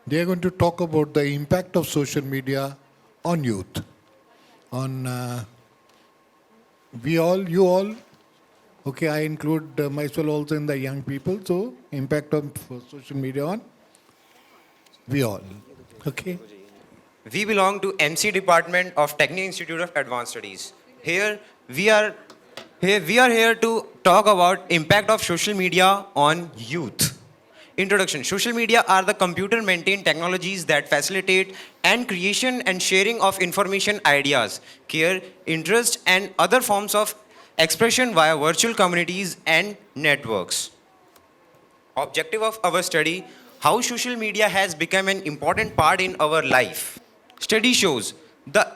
D: They are going to talk about the impact of social media on youth. On you all. Okay, I include myself also in the young people. So, impact of social media on we all. Okay.
M: We belong to MC Department of Tecnia Institute of Advanced Studies. Here we are here to talk about impact of social media on youth. Introduction. Social media are the computer-maintained technologies that facilitate and creation and sharing of information, ideas, care, interest, and other forms of expression via virtual communities and networks. Objective of our study, how social media has become an important part in our life. Study shows the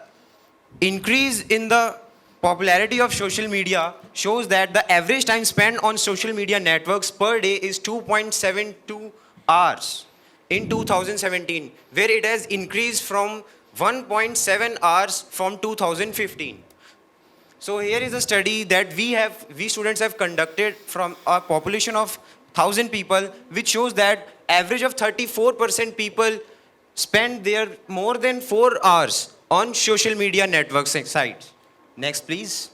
M: increase in the popularity of social media shows that the average time spent on social media networks per day is 2.72 hours in 2017, where it has increased from 1.7 hours from 2015. So here is a study that we students have conducted from a population of 1,000 people, which shows that average of 34% people spend their more than 4 hours on social media networks and sites. Next, please.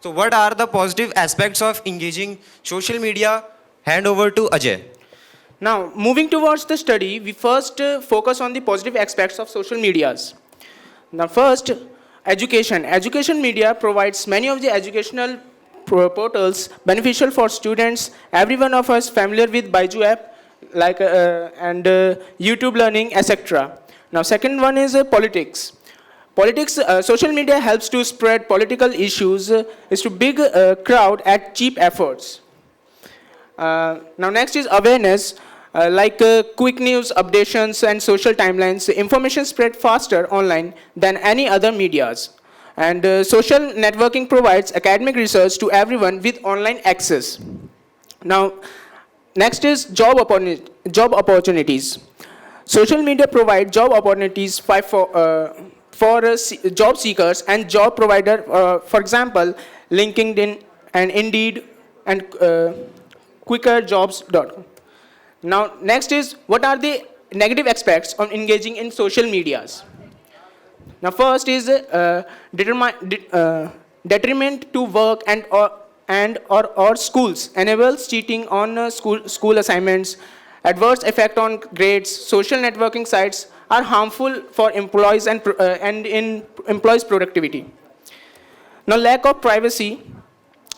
M: So what are the positive aspects of engaging social media? Hand over to Ajay.
N: Now, moving towards the study, we first focus on the positive aspects of social medias. Now, first, education. Education media provides many of the educational portals beneficial for students. Every one of us familiar with Baiju app, like and YouTube learning, etc. Now, second one is politics. Politics, social media helps to spread political issues is to big crowd at cheap efforts. Now next is awareness, like quick news, updations, and social timelines. Information spread faster online than any other medias. And social networking provides academic research to everyone with online access. Now, next is job opportunities. Social media provide job opportunities for job seekers and job provider, for example, LinkedIn and Indeed and quickerjobs.com. Now, next is what are the negative aspects of engaging in social medias? Now, first is detriment to work or schools, enables cheating on school assignments, adverse effect on grades. Social networking sites are harmful for employees and in employees' productivity. Now, lack of privacy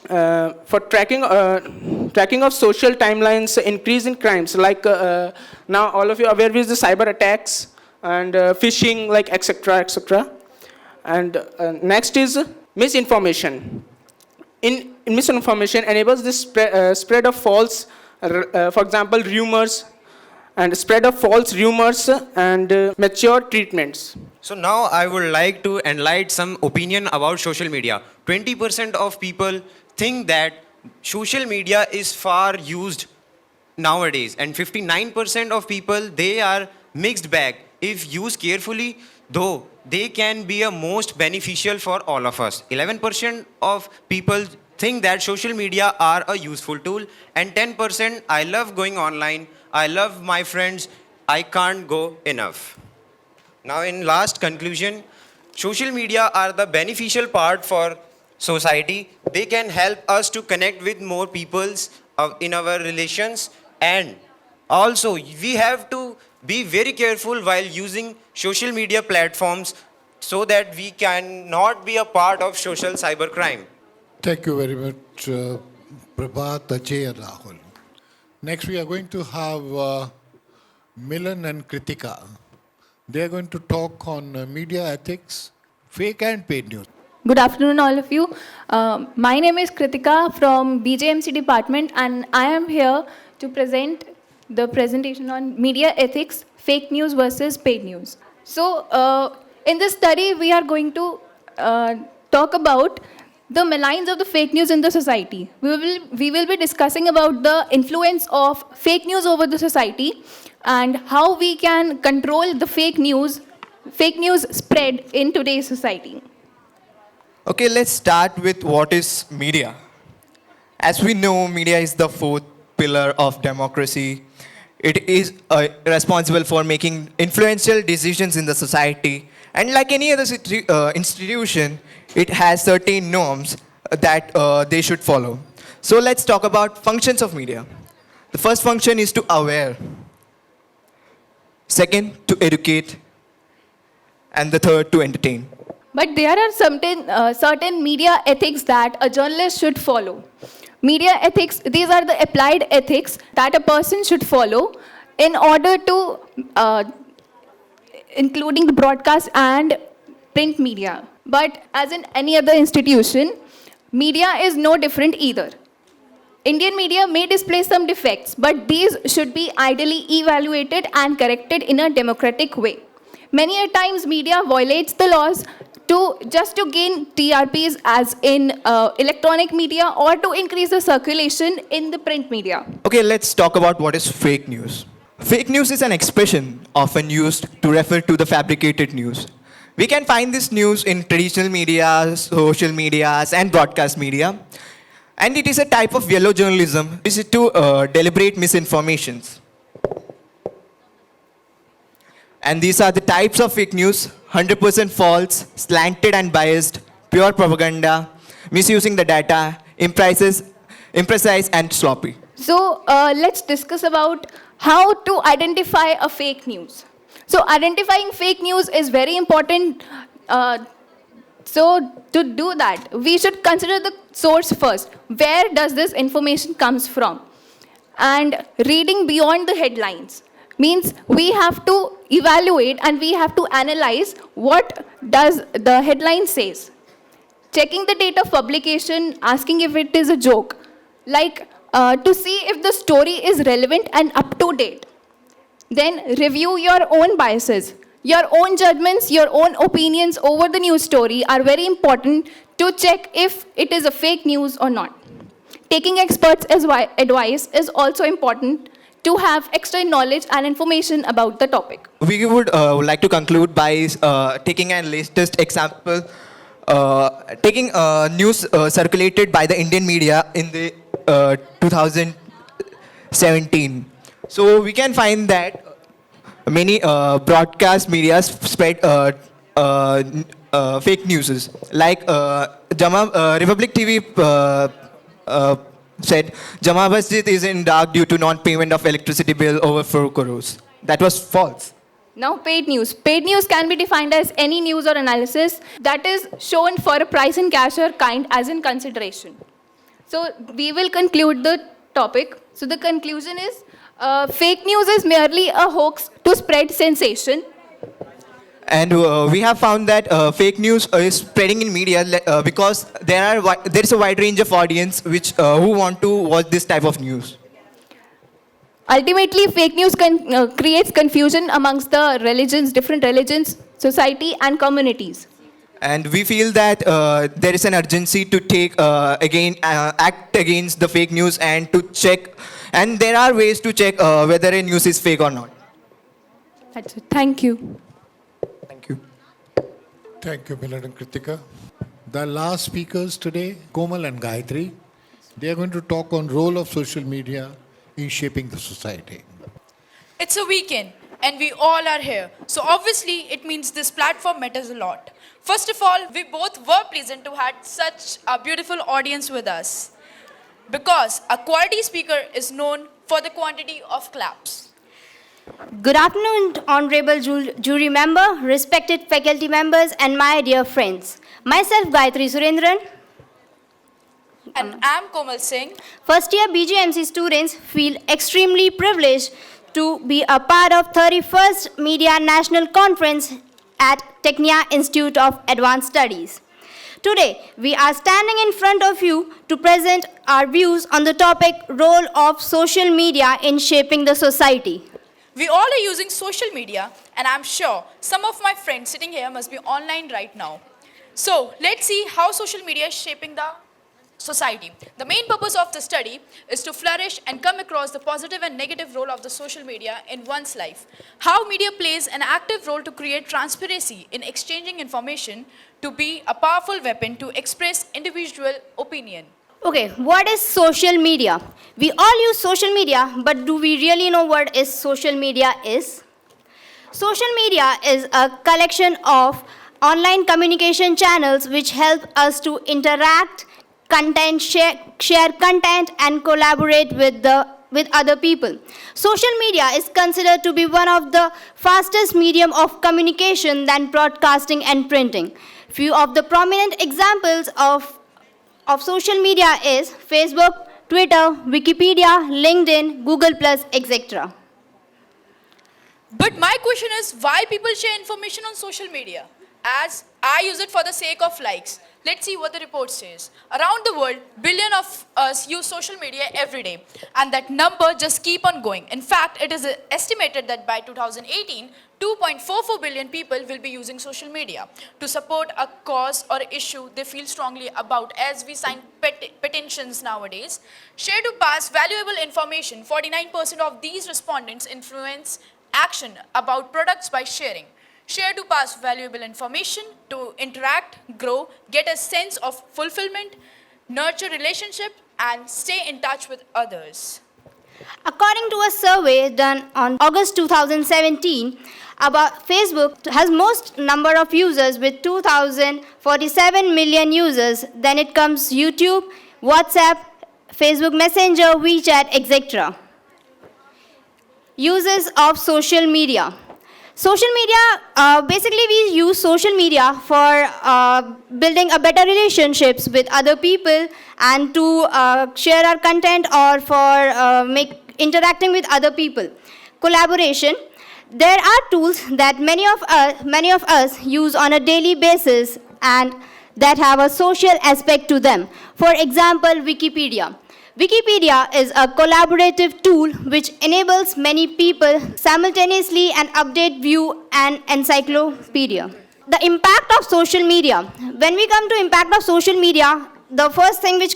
N: for tracking tracking of social timelines, increase in crimes, like now all of you are aware with the cyber attacks and phishing, like etc. etc. And next is misinformation. In misinformation enables the spread of false, for example, rumors, and spread of false rumors and mature treatments.
M: So now I would like to enlighten some opinion about social media. 20% of people think that social media is far used nowadays, and 59% of people, they are mixed bag. If used carefully, though, they can be a most beneficial for all of us. 11% of people think that social media are a useful tool, and 10% I love going online, I love my friends, I can't go enough. Now in last conclusion, social media are the beneficial part for society. They can help us to connect with more peoples in our relations, and also we have to be very careful while using social media platforms so that we can not be a part of social cybercrime.
D: Thank you very much, Prabhat, Ajay, and Rahul. Next, we are going to have Milan and Kritika. They are going to talk on media ethics, fake and paid news.
O: Good afternoon, all of you. My name is Kritika from BJMC department, and I am here to present the presentation on media ethics, fake news versus paid news. So, in this study, we are going to talk about the maligns of the fake news in the society. We will be discussing about the influence of fake news over the society and how we can control the fake news spread in today's society.
P: Okay, let's start with what is media. As we know, media is the fourth pillar of democracy. It is responsible for making influential decisions in the society. And like any other institution, it has certain norms that they should follow. So let's talk about functions of media. The first function is to aware. Second, to educate. And the third, to entertain.
O: But there are certain media ethics that a journalist should follow. Media ethics, these are the applied ethics that a person should follow in order to, including the broadcast and print media. But as in any other institution, media is no different either. Indian media may display some defects, but these should be ideally evaluated and corrected in a democratic way. Many a times media violates the laws just to gain TRPs as in electronic media or to increase the circulation in the print media.
P: Okay, let's talk about what is fake news. Fake news is an expression often used to refer to the fabricated news. We can find this news in traditional media, social medias, and broadcast media. And it is a type of yellow journalism, which is to deliberate misinformations. And these are the types of fake news: 100% false, slanted and biased, pure propaganda, misusing the data, imprecise and sloppy.
O: So let's discuss about how to identify a fake news. So identifying fake news is very important. So to do that, we should consider the source first. Where does this information comes from? And reading beyond the headlines means we have to evaluate and we have to analyze what does the headline says. Checking the date of publication, asking if it is a joke, like to see if the story is relevant and up to date. Then review your own biases. Your own judgments, your own opinions over the news story are very important to check if it is a fake news or not. Taking experts' advice is also important to have extra knowledge and information about the topic.
P: We would like to conclude by taking a latest example, taking news circulated by the Indian media in the 2017. So we can find that many broadcast media spread fake news. Like Republic TV said, Jama Masjid is in dark due to non-payment of electricity bill over 4 crores. That was false.
O: Now paid news. Paid news can be defined as any news or analysis that is shown for a price in cash or kind as in consideration. So we will conclude the topic. So the conclusion is fake news is merely a hoax to spread sensation.
P: And we have found that fake news is spreading in media because there is a wide range of audience who want to watch this type of news.
O: Ultimately, fake news creates confusion amongst the religions, different religions, society, and communities.
P: And we feel that there is an urgency to act against the fake news and to check. And there are ways to check whether a news is fake or not.
O: That's it. Thank you.
P: Thank you.
D: Thank you, Milad and Kritika. The last speakers today, Komal and Gayatri, they are going to talk on role of social media in shaping the society.
Q: It's a weekend and we all are here. So obviously it means this platform matters a lot. First of all, we both were pleasant to have such a beautiful audience with us because a quality speaker is known for the quantity of claps.
R: Good afternoon, honorable jury member, respected faculty members, and my dear friends. Myself, Gayatri Surendran.
Q: And I'm Komal Singh.
R: First year BGMC students feel extremely privileged to be a part of 31st Media National Conference at Tecnia Institute of Advanced Studies. Today, we are standing in front of you to present our views on the topic role of social media in shaping the society.
Q: We all are using social media and I'm sure some of my friends sitting here must be online right now. So let's see how social media is shaping the society. The main purpose of the study is to flourish and come across the positive and negative role of the social media in one's life. How media plays an active role to create transparency in exchanging information to be a powerful weapon to express individual opinion.
R: Okay, what is social media? We all use social media, but do we really know what social media is? Social media is a collection of online communication channels which help us to interact, share content, and collaborate with other people. Social media is considered to be one of the fastest medium of communication than broadcasting and printing. Few of the prominent examples of social media is Facebook, Twitter, Wikipedia, LinkedIn, Google+, etc.
Q: But my question is why people share information on social media? As I use it for the sake of likes. Let's see what the report says. Around the world, billion of us use social media every day. And that number just keep on going. In fact, it is estimated that by 2018, 2.44 billion people will be using social media to support a cause or issue they feel strongly about, as we sign petitions nowadays. Share to pass valuable information. 49% of these respondents influence action about products by sharing. Share to pass valuable information, to interact, grow, get a sense of fulfillment, nurture relationship, and stay in touch with others.
R: According to a survey done on August 2017, about Facebook has most number of users with 2,047 million users. Then it comes YouTube, WhatsApp, Facebook Messenger, WeChat, etc. Uses of social media. Social media, basically we use social media for building a better relationships with other people and to share our content or for interacting with other people. Collaboration. There are tools that many of us use on a daily basis and that have a social aspect to them. For example, Wikipedia. Wikipedia is a collaborative tool which enables many people simultaneously and update, view, an encyclopedia. The impact of social media. When we come to impact of social media, the first thing which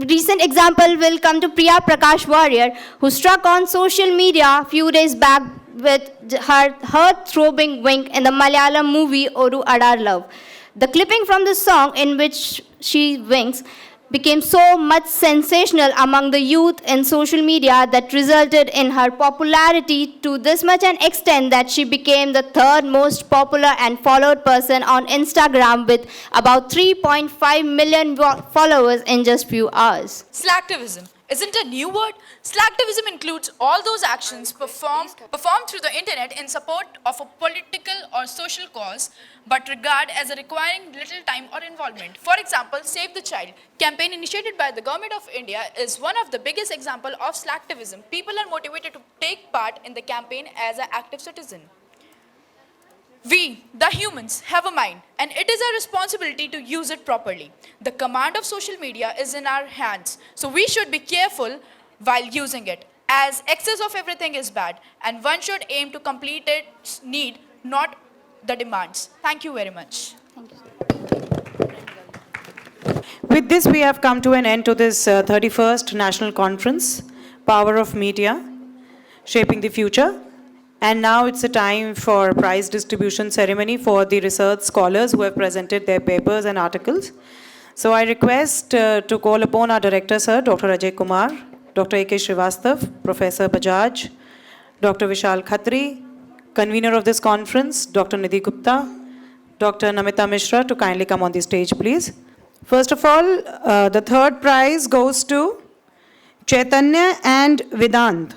R: recent example will come to Priya Prakash Warrior, who struck on social media a few days back with her heart-throbbing wink in the Malayalam movie Oru Adar Love. The clipping from the song in which she winks became so much sensational among the youth in social media that resulted in her popularity to this much an extent that she became the third most popular and followed person on Instagram with about 3.5 million followers in just few hours.
Q: Slacktivism. isn't a new word. Slacktivism includes all those actions performed through the internet in support of a political or social cause, but regard as requiring little time or involvement. For example, Save the Child campaign initiated by the Government of India is one of the biggest example of slacktivism. People are motivated to take part in the campaign as an active citizen. We, the humans, have a mind, and it is our responsibility to use it properly. The command of social media is in our hands, so we should be careful while using it, as excess of everything is bad, and one should aim to complete its need, not the demands. Thank you very much.
S: With this, we have come to an end to this 31st National Conference, Power of Media, Shaping the Future. And now it's a time for prize distribution ceremony for the research scholars who have presented their papers and articles. So I request to call upon our director, sir, Dr. Ajay Kumar, Dr. A.K. Srivastav, Professor Bajaj, Dr. Vishal Khatri, convener of this conference, Dr. Nidhi Gupta, Dr. Namita Mishra, to kindly come on the stage, please. First of all, the third prize goes to Chaitanya and Vedant.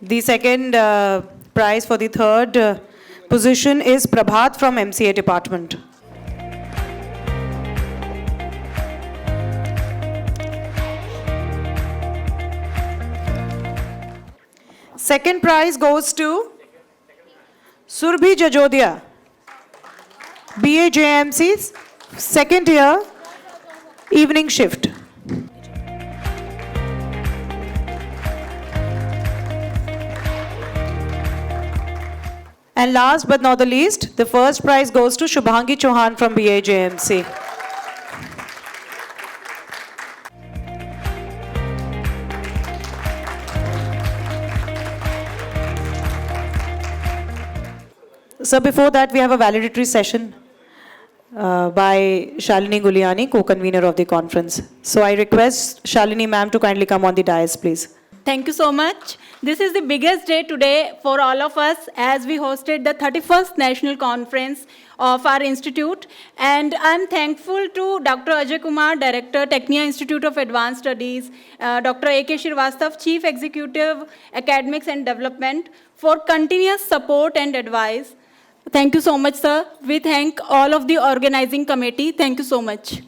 S: The second prize for the third position is Prabhat from MCA department. Second prize goes to Surbhi Jajodia, BA JMC, second year, evening shift. And last but not the least, the first prize goes to Shubhangi Chauhan from BA JMC. So before that, we have a valedictory session by Shalini Guliani, co-convener of the conference. So I request Shalini ma'am to kindly come on the dais, please.
T: Thank you so much. This is the biggest day today for all of us as we hosted the 31st National Conference of our institute. And I'm thankful to Dr. Ajay Kumar, Director, Tecnia Institute of Advanced Studies, Dr. A.K. Srivastav, Chief Executive, Academics and Development, for continuous support and advice. Thank you so much, sir. We thank all of the organizing committee. Thank you so much.